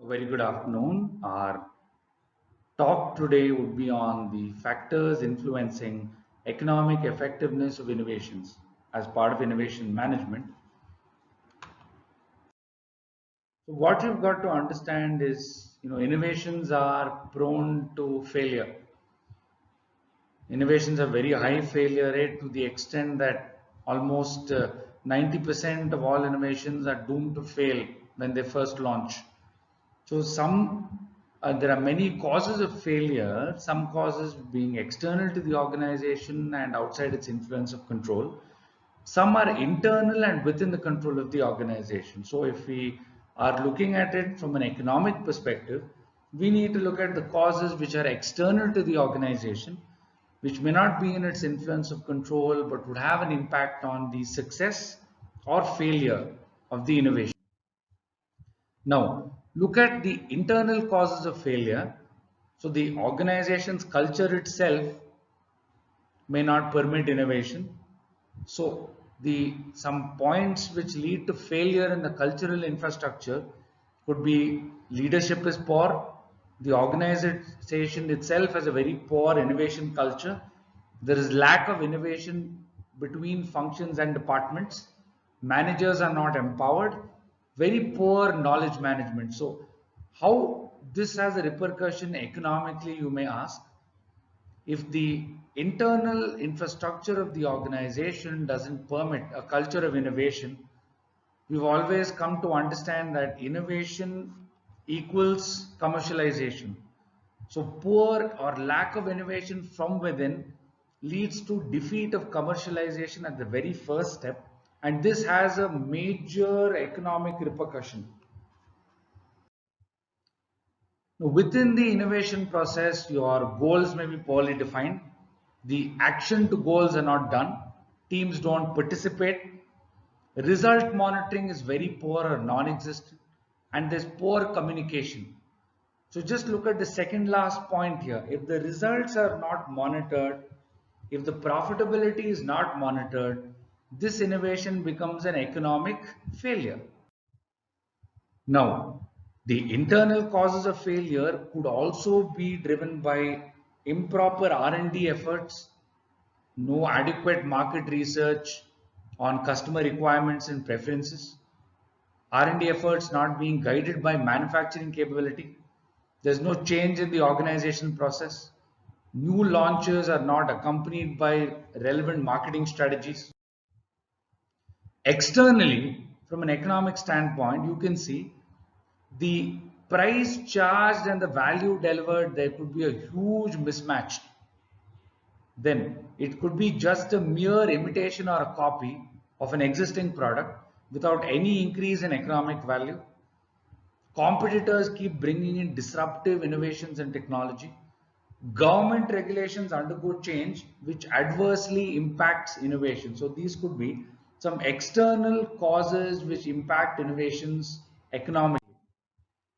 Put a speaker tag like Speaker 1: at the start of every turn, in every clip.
Speaker 1: Very good afternoon. Our talk today would be on the factors influencing economic effectiveness of innovations as part of innovation management. So what you've got to understand is, innovations are prone to failure. Innovations have very high failure rate to the extent that almost 90% of all innovations are doomed to fail when they first launch. So there are many causes of failure, some causes being external to the organization and outside its influence of control. Some are internal and within the control of the organization. So if we are looking at it from an economic perspective, we need to look at the causes which are external to the organization, which may not be in its influence of control, but would have an impact on the success or failure of the innovation. Now, look at the internal causes of failure. So, the organization's culture itself may not permit innovation. So, the some points which lead to failure in the cultural infrastructure could be leadership is poor, the organization itself has a very poor innovation culture, there is lack of innovation between functions and departments, managers are not empowered, very poor knowledge management. So, how this has a repercussion economically, you may ask. If the internal infrastructure of the organization doesn't permit a culture of innovation, we've always come to understand that innovation equals commercialization. So poor or lack of innovation from within leads to defeat of commercialization at the very first step, and this has a major economic repercussion. Now, within the innovation process, your goals may be poorly defined. The action to goals are not done. Teams don't participate. Result monitoring is very poor or non-existent, and there's poor communication. So just look at the second last point here. If the results are not monitored, if the profitability is not monitored, this innovation becomes an economic failure. Now, the internal causes of failure could also be driven by improper R&D efforts, no adequate market research on customer requirements and preferences, R&D efforts not being guided by manufacturing capability, there's no change in the organization process, new launches are not accompanied by relevant marketing strategies. Externally, from an economic standpoint, you can see the price charged and the value delivered, there could be a huge mismatch. Then it could be just a mere imitation or a copy of an existing product without any increase in economic value. Competitors keep bringing in disruptive innovations and technology. Government regulations undergo change which adversely impacts innovation. So these could be some external causes which impact innovations economically.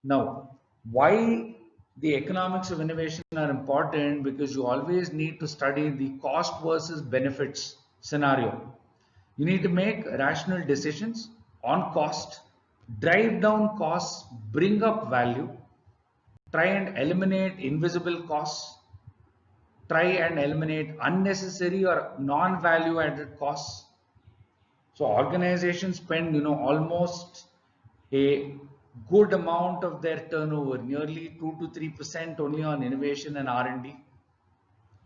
Speaker 1: Now, why the economics of innovation are important? Because you always need to study the cost versus benefits scenario. You need to make rational decisions on cost, drive down costs, bring up value, try and eliminate invisible costs, try and eliminate unnecessary or non-value added costs. So organizations spend, almost a good amount of their turnover, nearly 2 to 3% only on innovation and R&D.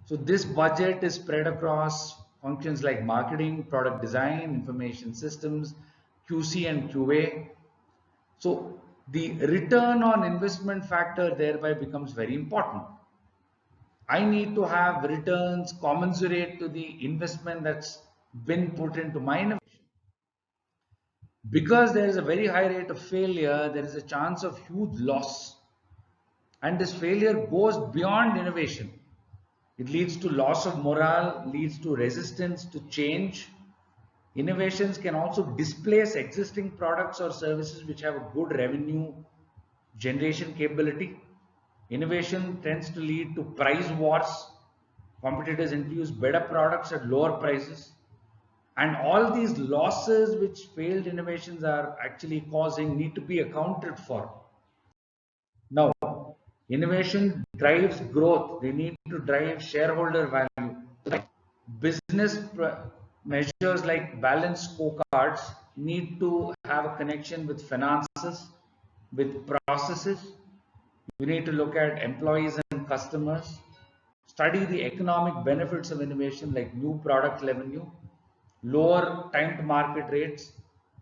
Speaker 1: So this budget is spread across functions like marketing, product design, information systems, QC and QA. So the return on investment factor thereby becomes very important. I need to have returns commensurate to the investment that's been put into my innovation. Because there is a very high rate of failure, there is a chance of huge loss. And this failure goes beyond innovation. It leads to loss of morale, leads to resistance to change. Innovations can also displace existing products or services which have a good revenue generation capability. Innovation tends to lead to price wars. Competitors introduce better products at lower prices. And all these losses which failed innovations are actually causing need to be accounted for. Now, innovation drives growth. They need to drive shareholder value. Business measures like balanced scorecards need to have a connection with finances, with processes. You need to look at employees and customers, study the economic benefits of innovation like new product revenue, lower time to market rates,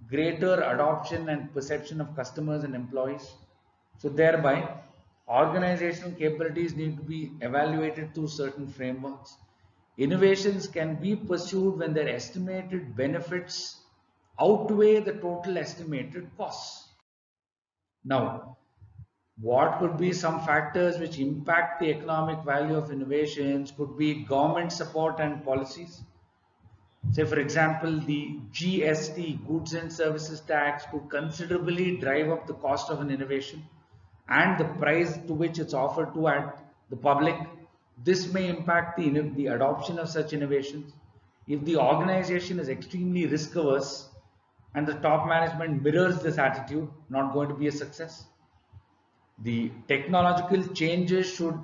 Speaker 1: greater adoption and perception of customers and employees. So thereby, organizational capabilities need to be evaluated through certain frameworks. Innovations can be pursued when their estimated benefits outweigh the total estimated costs. Now, what could be some factors which impact the economic value of innovations? Could be government support and policies. Say, for example, the GST, goods and services tax, could considerably drive up the cost of an innovation and the price to which it's offered to at the public. This may impact the adoption of such innovations. If the organization is extremely risk averse and the top management mirrors this attitude, not going to be a success. The technological changes should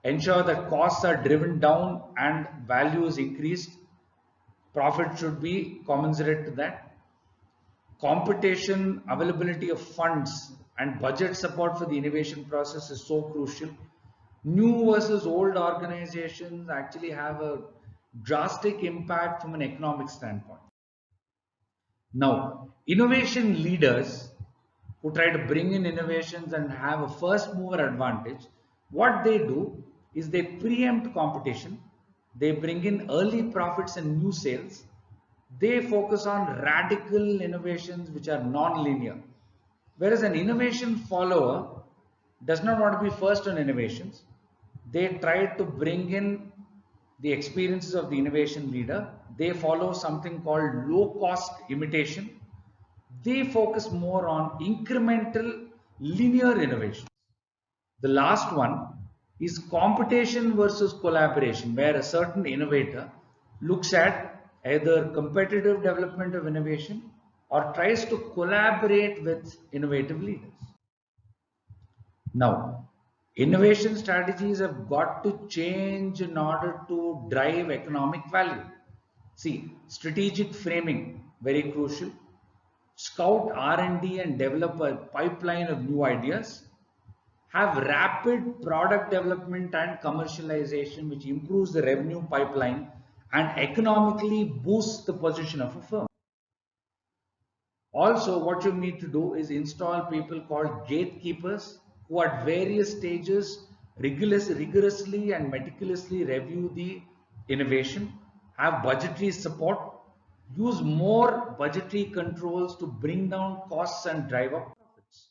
Speaker 1: ensure that costs are driven down and value is increased. Profit should be commensurate to that. Competition, availability of funds, and budget support for the innovation process is so crucial. New versus old organizations actually have a drastic impact from an economic standpoint. Now, innovation leaders who try to bring in innovations and have a first mover advantage, what they do is they preempt competition, they bring in early profits and new sales, they focus on radical innovations which are non-linear. Whereas an innovation follower does not want to be first on innovations, they try to bring in the experiences of the innovation leader, they follow something called low cost imitation, they focus more on incremental linear innovation. The last one is competition versus collaboration, where a certain innovator looks at either competitive development of innovation or tries to collaborate with innovative leaders. Now, innovation strategies have got to change in order to drive economic value. See, strategic framing, very crucial. Scout R&D and develop a pipeline of new ideas. Have rapid product development and commercialization, which improves the revenue pipeline and economically boosts the position of a firm. Also, what you need to do is install people called gatekeepers who at various stages rigorously and meticulously review the innovation, have budgetary support, use more budgetary controls to bring down costs and drive up profits.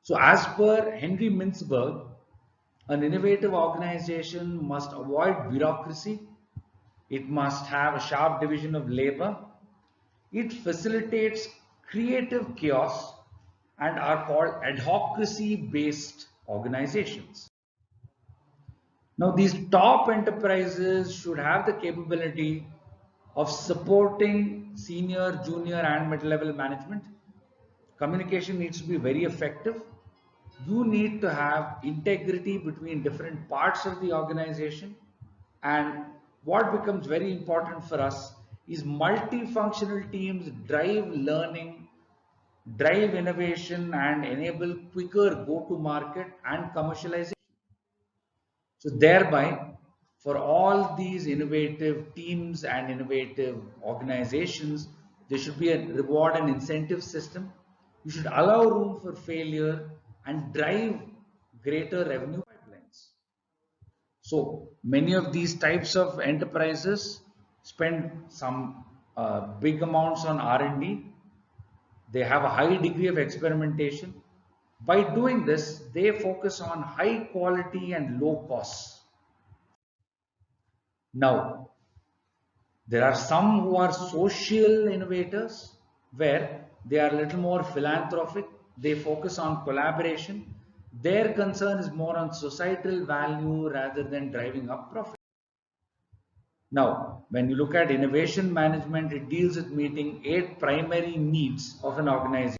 Speaker 1: So as per Henry Mintzberg, an innovative organization must avoid bureaucracy, it must have a sharp division of labor, it facilitates creative chaos and are called adhocracy based organizations. Now these top enterprises should have the capability of supporting senior, junior and mid-level management. Communication needs to be very effective. You need to have integrity between different parts of the organization, and what becomes very important for us is multifunctional teams drive learning, drive innovation and enable quicker go-to-market and commercialization. So thereby, for all these innovative teams and innovative organizations, there should be a reward and incentive system. You should allow room for failure and drive greater revenue pipelines. So many of these types of enterprises spend some big amounts on R&D. They have a high degree of experimentation. By doing this, they focus on high quality and low costs. Now, there are some who are social innovators where they are a little more philanthropic. They focus on collaboration. Their concern is more on societal value rather than driving up profit. Now, when you look at innovation management, it deals with meeting 8 primary needs of an organization.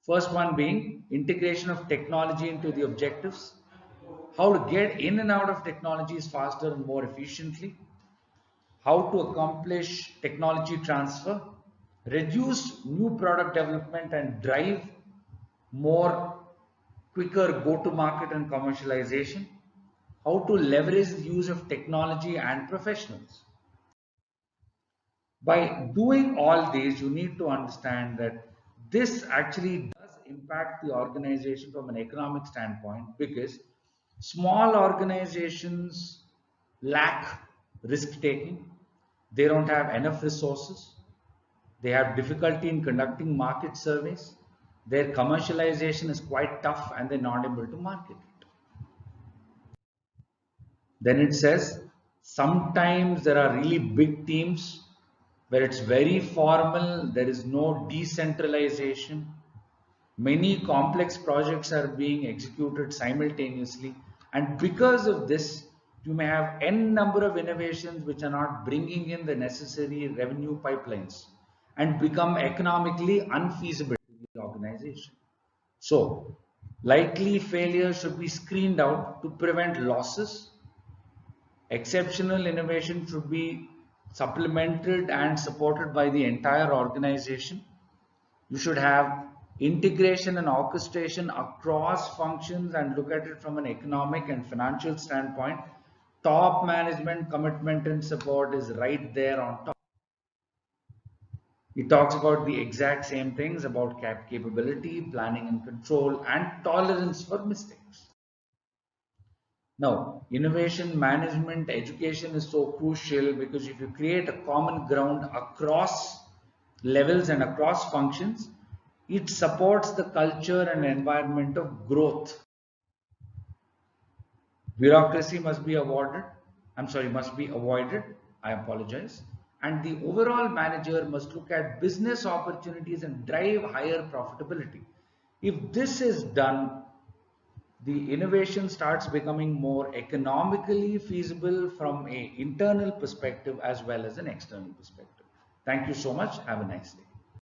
Speaker 1: First one being integration of technology into the objectives, how to get in and out of technologies faster and more efficiently, how to accomplish technology transfer, reduce new product development and drive more quicker go-to-market and commercialization, how to leverage the use of technology and professionals. By doing all these, you need to understand that this actually does impact the organization from an economic standpoint, because small organizations lack risk taking, they don't have enough resources, they have difficulty in conducting market surveys, their commercialization is quite tough, and they're not able to market it. Then it says sometimes there are really big teams where it's very formal, there is no decentralization. Many complex projects are being executed simultaneously, and because of this, you may have n number of innovations which are not bringing in the necessary revenue pipelines and become economically unfeasible to the organization. So, likely failures should be screened out to prevent losses. Exceptional innovation should be supplemented and supported by the entire organization. You should have integration and orchestration across functions and look at it from an economic and financial standpoint. Top management commitment and support is right there on top. It talks about the exact same things about capability, planning and control, and tolerance for mistakes. Now, innovation management education is so crucial, because if you create a common ground across levels and across functions, it supports the culture and environment of growth. Bureaucracy must be avoided. Must be avoided. I apologize. And the overall manager must look at business opportunities and drive higher profitability. If this is done, the innovation starts becoming more economically feasible from an internal perspective as well as an external perspective. Thank you so much. Have a nice day.